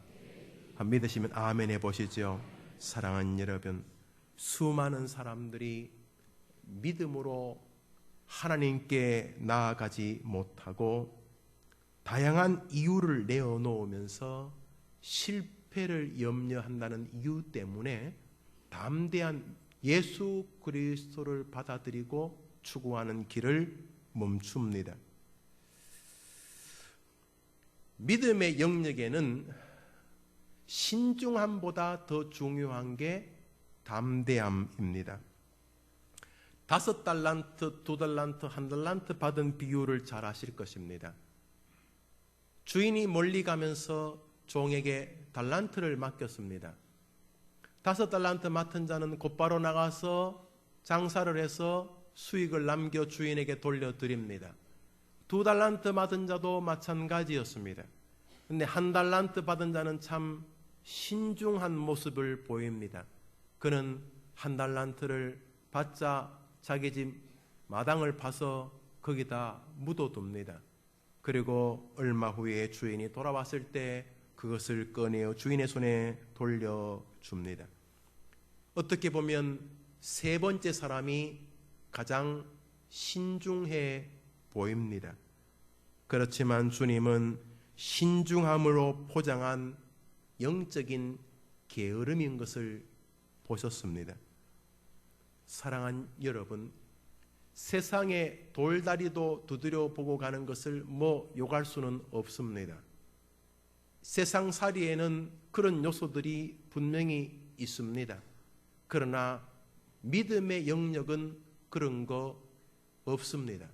믿으시면 아멘 해보시죠. 사랑하는 여러분, 수많은 사람들이 믿음으로 하나님께 나아가지 못하고 다양한 이유를 내어놓으면서 실패를 염려한다는 이유 때문에 담대한 예수 그리스도를 받아들이고 추구하는 길을 멈춥니다. 믿음의 영역에는 신중함보다 더 중요한 게 담대함입니다. 5달란트, 2달란트, 1달란트 받은 비유를 잘 아실 것입니다. 주인이 멀리 가면서 종에게 달란트를 맡겼습니다. 5달란트 맡은 자는 곧바로 나가서 장사를 해서 수익을 남겨 주인에게 돌려드립니다. 2달란트 받은 자도 마찬가지였습니다. 그런데 1달란트 받은 자는 참 신중한 모습을 보입니다. 그는 1달란트를 받자 자기 집 마당을 파서 거기다 묻어둡니다. 그리고 얼마 후에 주인이 돌아왔을 때 그것을 꺼내어 주인의 손에 돌려줍니다. 어떻게 보면 세 번째 사람이 가장 신중해 보입니다. 그렇지만 주님은 신중함으로 포장한 영적인 게으름인 것을 보셨습니다. 사랑하는 여러분, 세상의 돌다리도 두드려 보고 가는 것을 욕할 수는 없습니다. 세상살이에는 그런 요소들이 분명히 있습니다. 그러나 믿음의 영역은 그런 거 없습니다.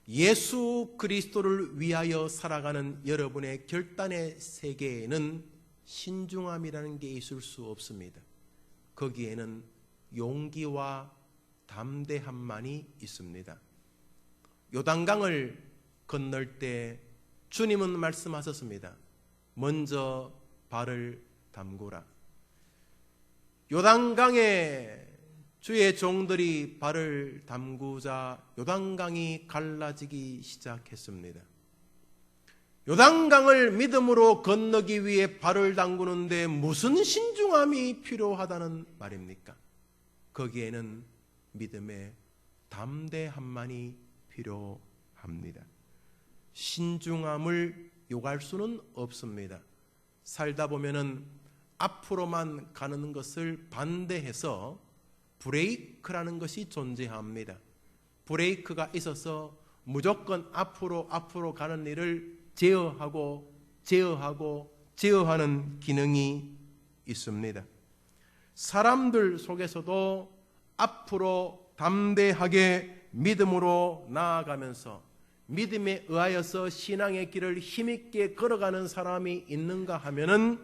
예수 그리스도를 위하여 살아가는 여러분의 결단의 세계에는 신중함이라는 게 있을 수 없습니다. 거기에는 용기와 담대함만이 있습니다. 요단강을 건널 때 주님은 말씀하셨습니다. 먼저 발을 담그라. 요단강에 주의 종들이 발을 담그자 요단강이 갈라지기 시작했습니다. 요단강을 믿음으로 건너기 위해 발을 담그는데 무슨 신중함이 필요하다는 말입니까? 거기에는 믿음의 담대함만이 필요합니다. 신중함을 요구할 수는 없습니다. 살다 보면은 앞으로만 가는 것을 반대해서 브레이크라는 것이 존재합니다. 브레이크가 있어서 무조건 앞으로 가는 일을 제어하는 기능이 있습니다. 사람들 속에서도 앞으로 담대하게 믿음으로 나아가면서 믿음에 의하여서 신앙의 길을 힘있게 걸어가는 사람이 있는가 하면은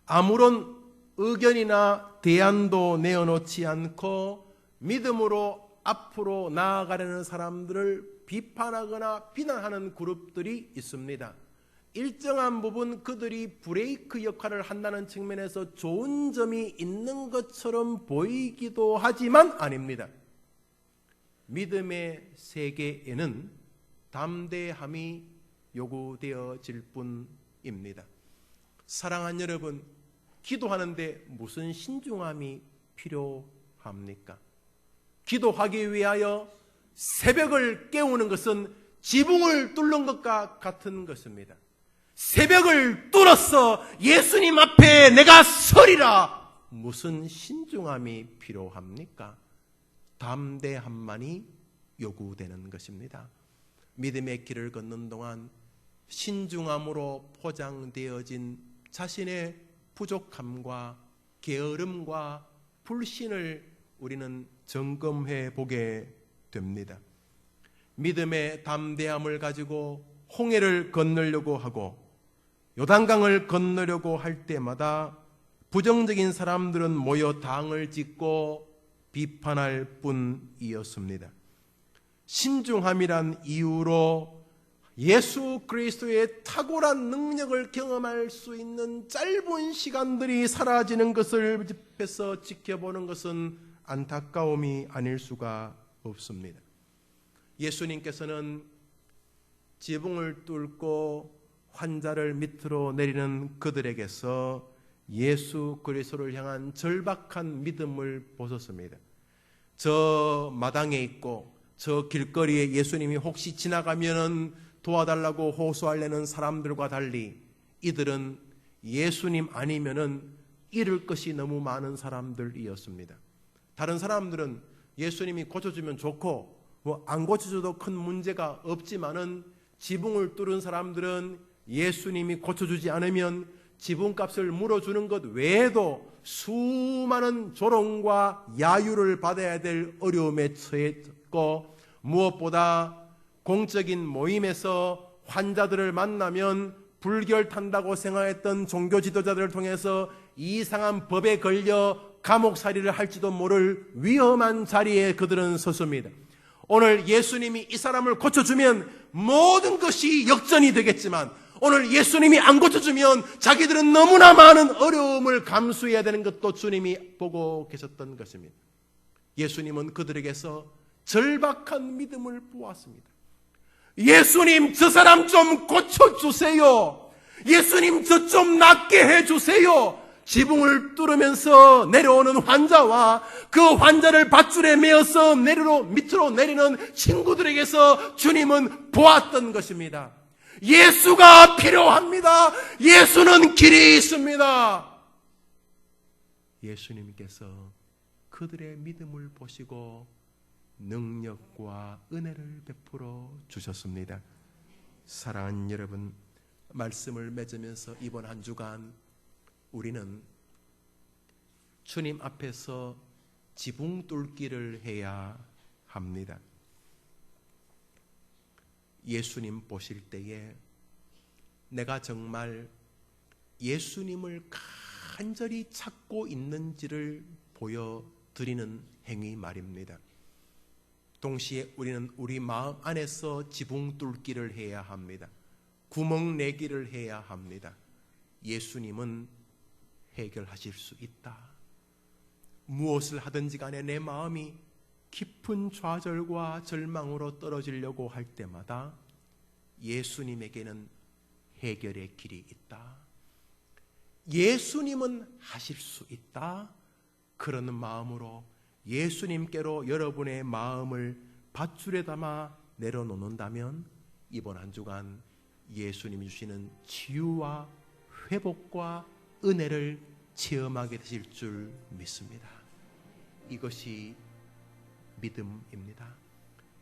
아무런 의견이나 대안도 내어놓지 않고 믿음으로 앞으로 나아가려는 사람들을 비판하거나 비난하는 그룹들이 있습니다. 일정한 부분 그들이 브레이크 역할을 한다는 측면에서 좋은 점이 있는 것처럼 보이기도 하지만 아닙니다. 믿음의 세계에는 담대함이 요구되어질 뿐입니다. 사랑하는 여러분, 기도하는데 무슨 신중함이 필요합니까? 기도하기 위하여 새벽을 깨우는 것은 지붕을 뚫는 것과 같은 것입니다. 새벽을 뚫어서 예수님 앞에 내가 서리라. 무슨 신중함이 필요합니까? 담대함만이 요구되는 것입니다. 믿음의 길을 걷는 동안 신중함으로 포장되어진 자신의 부족함과 게으름과 불신을 우리는 점검해 보게 됩니다. 믿음의 담대함을 가지고 홍해를 건너려고 하고 요단강을 건너려고 할 때마다 부정적인 사람들은 모여 당을 짓고 비판할 뿐이었습니다. 신중함이란 이유로 예수 그리스도의 탁월한 능력을 경험할 수 있는 짧은 시간들이 사라지는 것을 옆에서 지켜보는 것은 안타까움이 아닐 수가 없습니다. 예수님께서는 지붕을 뚫고 환자를 밑으로 내리는 그들에게서 예수 그리스도를 향한 절박한 믿음을 보셨습니다. 저 마당에 있고 저 길거리에 예수님이 혹시 지나가면은 도와달라고 호소하려는 사람들과 달리 이들은 예수님 아니면은 잃을 것이 너무 많은 사람들이었습니다. 다른 사람들은 예수님이 고쳐주면 좋고 뭐 안 고쳐줘도 큰 문제가 없지만은 지붕을 뚫은 사람들은 예수님이 고쳐주지 않으면 지붕값을 물어주는 것 외에도 수많은 조롱과 야유를 받아야 될 어려움에 처했고, 무엇보다 공적인 모임에서 환자들을 만나면 불결탄다고 생각했던 종교 지도자들을 통해서 이상한 법에 걸려 감옥살이를 할지도 모를 위험한 자리에 그들은 섰습니다. 오늘 예수님이 이 사람을 고쳐주면 모든 것이 역전이 되겠지만 오늘 예수님이 안 고쳐주면 자기들은 너무나 많은 어려움을 감수해야 되는 것도 주님이 보고 계셨던 것입니다. 예수님은 그들에게서 절박한 믿음을 보았습니다. 예수님, 저 사람 좀 고쳐주세요. 예수님, 저 좀 낫게 해주세요. 지붕을 뚫으면서 내려오는 환자와 그 환자를 밧줄에 메어서 밑으로 내리는 친구들에게서 주님은 보았던 것입니다. 예수가 필요합니다. 예수는 길이 있습니다. 예수님께서 그들의 믿음을 보시고 능력과 은혜를 베풀어 주셨습니다. 사랑하는 여러분, 말씀을 맺으면서 이번 한 주간 우리는 주님 앞에서 지붕 뚫기를 해야 합니다. 예수님 보실 때에 내가 정말 예수님을 간절히 찾고 있는지를 보여드리는 행위 말입니다. 동시에 우리는 우리 마음 안에서 지붕 뚫기를 해야 합니다. 구멍 내기를 해야 합니다. 예수님은 해결하실 수 있다. 무엇을 하든지 간에 내 마음이 깊은 좌절과 절망으로 떨어지려고 할 때마다 예수님에게는 해결의 길이 있다. 예수님은 하실 수 있다. 그런 마음으로 예수님께로 여러분의 마음을 밧줄에 담아 내려놓는다면 이번 한 주간 예수님이 주시는 치유와 회복과 은혜를 체험하게 되실 줄 믿습니다. 이것이 믿음입니다.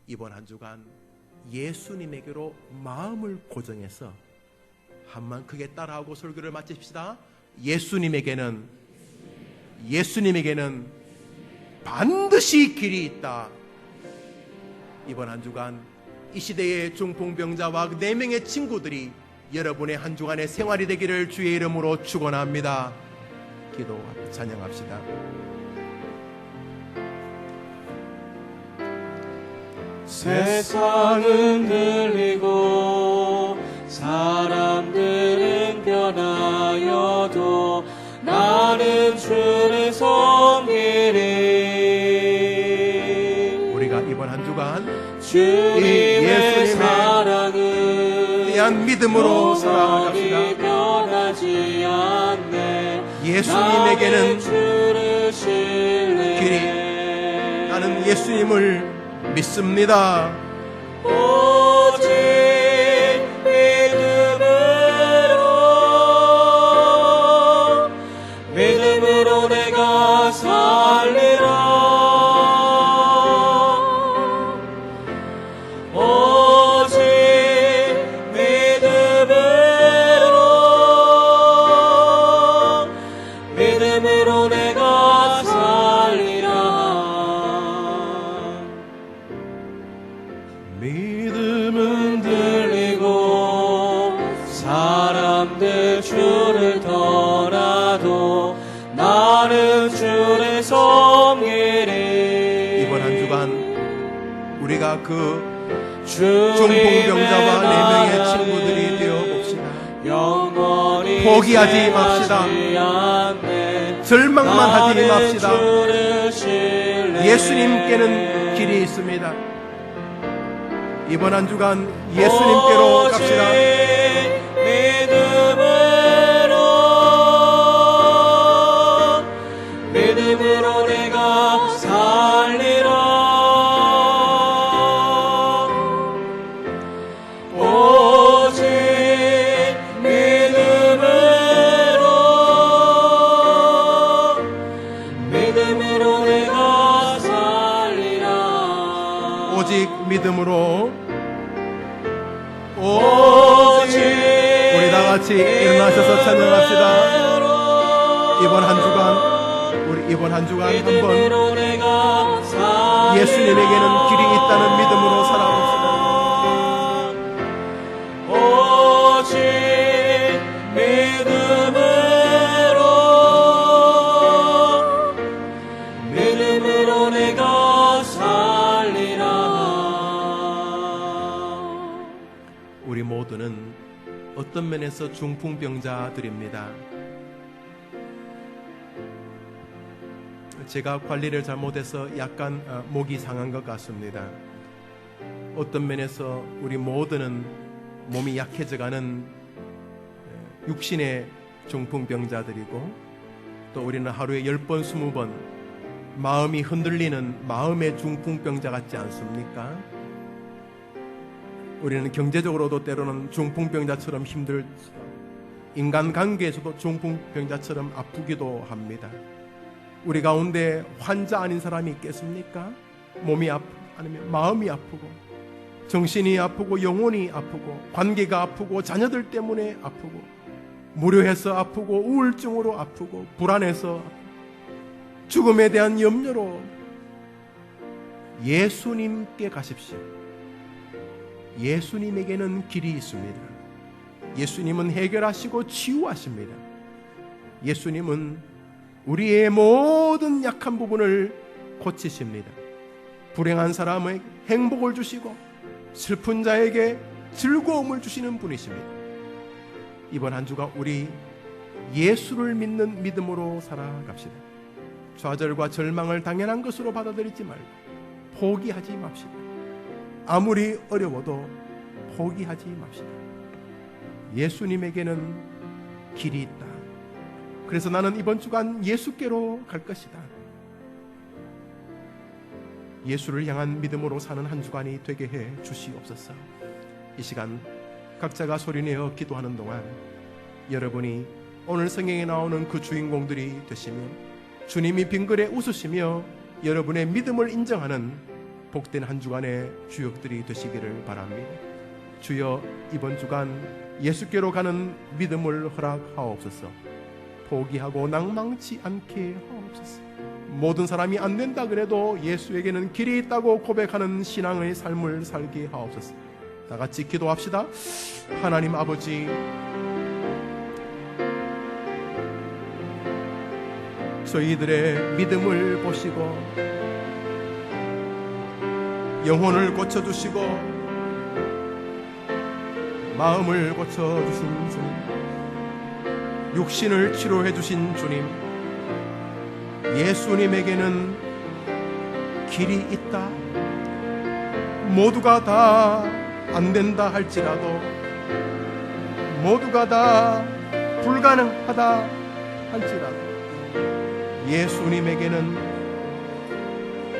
이번 한 주간 예수님에게로 마음을 고정해서 한번 크게 따라하고 설교를 마칩시다. 예수님에게는 반드시 길이 있다. 이번 한 주간 이 시대의 중풍병자와 4명의 친구들이 여러분의 한 주간의 생활이 되기를 주의 이름으로 축원합니다. 기도하고 찬양합시다. 세상은 들리고 사람들은 변하여도 나는 주를 섬기리. 우리가 이번 한 주간 주님의 예수님의 사랑은 대한 믿음으로 살아갑시다. 변하지 않네. 예수님에게는 주를 신뢰해. 길이, 나는 예수님을 믿습니다. 오직 믿음으로 내가 살리라. 오직 믿음으로 내가 살리라. 믿음은 들리고 사람들 주를 떠나도 나는 주를 섬기리. 이번 한 주간 우리가 그 주님의 중풍병자와 4명의 친구들이 되어 봅시다. 영원히 포기하지 맙시다. 않네. 절망만 하지 맙시다. 주를 신뢰해. 예수님께는 길이 있습니다. 이번 한 주간 예수님께로 갑시다. 믿음으로 내가 살리라. 오직 믿음으로 내가 살리라. 오직 믿음으로. 오직 우리 다 같이 일어나셔서 찬양합시다. 이번 한 주간 한번 예수님에게는 길이 있다는 믿음으로 살아봅시다. 오직 믿음으로 내가 살리라. 우리 모두는 어떤 면에서 중풍병자들입니다. 제가 관리를 잘못해서 약간 목이 상한 것 같습니다. 어떤 면에서 우리 모두는 몸이 약해져가는 육신의 중풍병자들이고, 또 우리는 하루에 10번, 20번 마음이 흔들리는 마음의 중풍병자 같지 않습니까? 우리는 경제적으로도 때로는 중풍병자처럼 힘들고, 인간관계에서도 중풍병자처럼 아프기도 합니다. 우리 가운데 환자 아닌 사람이 있겠습니까? 몸이 아프고, 아니면 마음이 아프고, 정신이 아프고, 영혼이 아프고, 관계가 아프고, 자녀들 때문에 아프고, 무료해서 아프고, 우울증으로 아프고, 불안해서 아프고, 죽음에 대한 염려로. 예수님께 가십시오. 예수님에게는 길이 있습니다. 예수님은 해결하시고 치유하십니다. 예수님은 우리의 모든 약한 부분을 고치십니다. 불행한 사람에게 행복을 주시고 슬픈 자에게 즐거움을 주시는 분이십니다. 이번 한 주가 우리 예수를 믿는 믿음으로 살아갑시다. 좌절과 절망을 당연한 것으로 받아들이지 말고 포기하지 맙시다. 아무리 어려워도 포기하지 맙시다. 예수님에게는 길이 있다. 그래서 나는 이번 주간 예수께로 갈 것이다. 예수를 향한 믿음으로 사는 한 주간이 되게 해 주시옵소서. 이 시간 각자가 소리내어 기도하는 동안 여러분이 오늘 성경에 나오는 그 주인공들이 되시며, 주님이 빙글에 웃으시며 여러분의 믿음을 인정하는 복된 한 주간의 주역들이 되시기를 바랍니다. 주여, 이번 주간 예수께로 가는 믿음을 허락하옵소서. 포기하고 낭망치 않게 하옵소서. 모든 사람이 안 된다 그래도 예수에게는 길이 있다고 고백하는 신앙의 삶을 살게 하옵소서. 다 같이 기도합시다. 하나님 아버지, 저희들의 믿음을 보시고 영혼을 고쳐주시고 마음을 고쳐주신 주님, 육신을 치료해 주신 주님, 예수님에게는 길이 있다. 모두가 다 안된다 할지라도, 모두가 다 불가능하다 할지라도 예수님에게는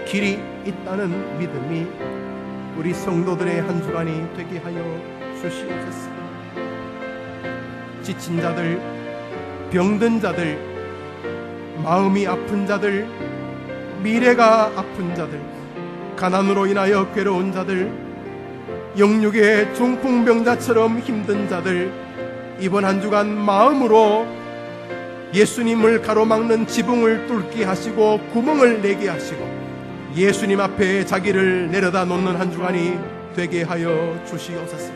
길이 있다는 믿음이 우리 성도들의 한 주간이 되게 하여 주시옵소서. 지친 자들, 병든 자들, 마음이 아픈 자들, 미래가 아픈 자들, 가난으로 인하여 괴로운 자들, 영육의 중풍병자처럼 힘든 자들, 이번 한 주간 마음으로 예수님을 가로막는 지붕을 뚫게 하시고 구멍을 내게 하시고 예수님 앞에 자기를 내려다 놓는 한 주간이 되게 하여 주시옵소서.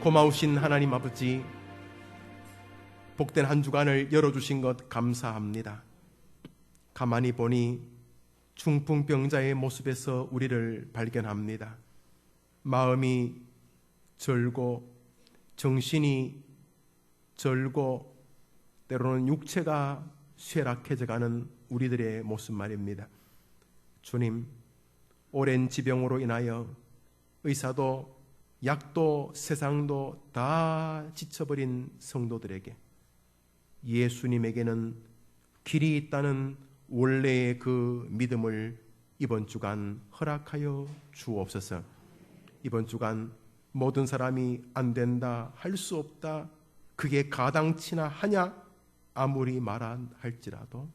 고마우신 하나님 아버지, 복된 한 주간을 열어주신 것 감사합니다. 가만히 보니 중풍병자의 모습에서 우리를 발견합니다. 마음이 절고 정신이 절고 때로는 육체가 쇠락해져가는 우리들의 모습 말입니다. 주님, 오랜 지병으로 인하여 의사도 약도 세상도 다 지쳐버린 성도들에게 예수님에게는 길이 있다는 원래의 그 믿음을 이번 주간 허락하여 주옵소서. 이번 주간 모든 사람이 안 된다, 할 수 없다, 그게 가당치나 하냐 아무리 말한 할지라도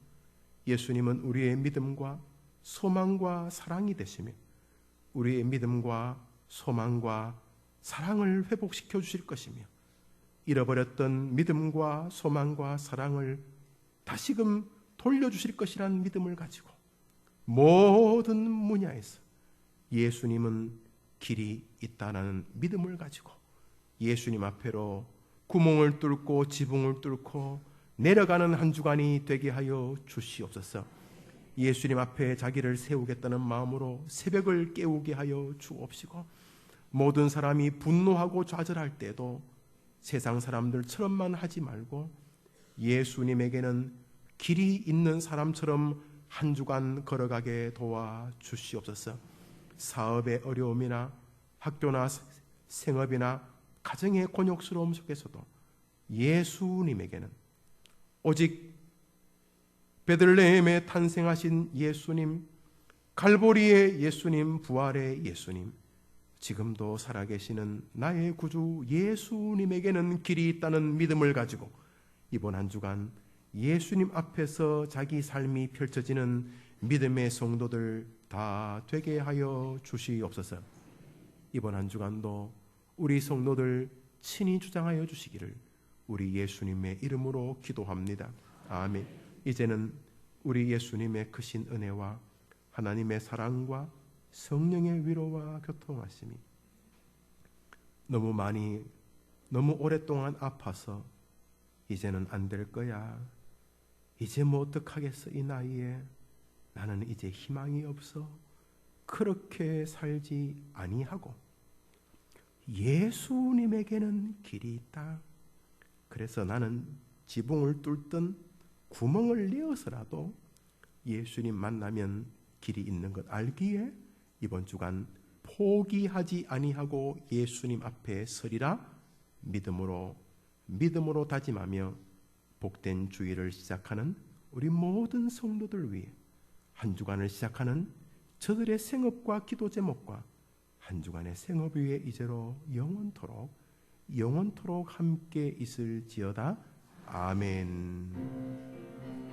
예수님은 우리의 믿음과 소망과 사랑이 되시며 우리의 믿음과 소망과 사랑을 회복시켜 주실 것이며 잃어버렸던 믿음과 소망과 사랑을 다시금 돌려주실 것이라는 믿음을 가지고 모든 분야에서 예수님은 길이 있다는 믿음을 가지고 예수님 앞에로 구멍을 뚫고 지붕을 뚫고 내려가는 한 주간이 되게 하여 주시옵소서. 예수님 앞에 자기를 세우겠다는 마음으로 새벽을 깨우게 하여 주옵시고 모든 사람이 분노하고 좌절할 때도 세상 사람들처럼만 하지 말고 예수님에게는 길이 있는 사람처럼 한 주간 걸어가게 도와 주시옵소서. 사업의 어려움이나 학교나 생업이나 가정의 곤욕스러움 속에서도 예수님에게는 오직 베들레헴에 탄생하신 예수님, 갈보리의 예수님, 부활의 예수님, 지금도 살아계시는 나의 구주 예수님에게는 길이 있다는 믿음을 가지고 이번 한 주간 예수님 앞에서 자기 삶이 펼쳐지는 믿음의 성도들 다 되게 하여 주시옵소서. 이번 한 주간도 우리 성도들 친히 주장하여 주시기를 우리 예수님의 이름으로 기도합니다. 아멘. 이제는 우리 예수님의 크신 은혜와 하나님의 사랑과 성령의 위로와 교통하심이 너무 오랫동안 아파서 이제는 안 될 거야, 이제 뭐 어떡하겠어, 이 나이에 나는 이제 희망이 없어, 그렇게 살지 아니하고 예수님에게는 길이 있다. 그래서 나는 지붕을 뚫든 구멍을 내어서라도 예수님 만나면 길이 있는 것 알기에 이번 주간 포기하지 아니하고 예수님 앞에 서리라 믿음으로 다짐하며 복된 주일을 시작하는 우리 모든 성도들 위해 한 주간을 시작하는 저들의 생업과 기도 제목과 한 주간의 생업 위에 이제로 영원토록 함께 있을지어다. 아멘.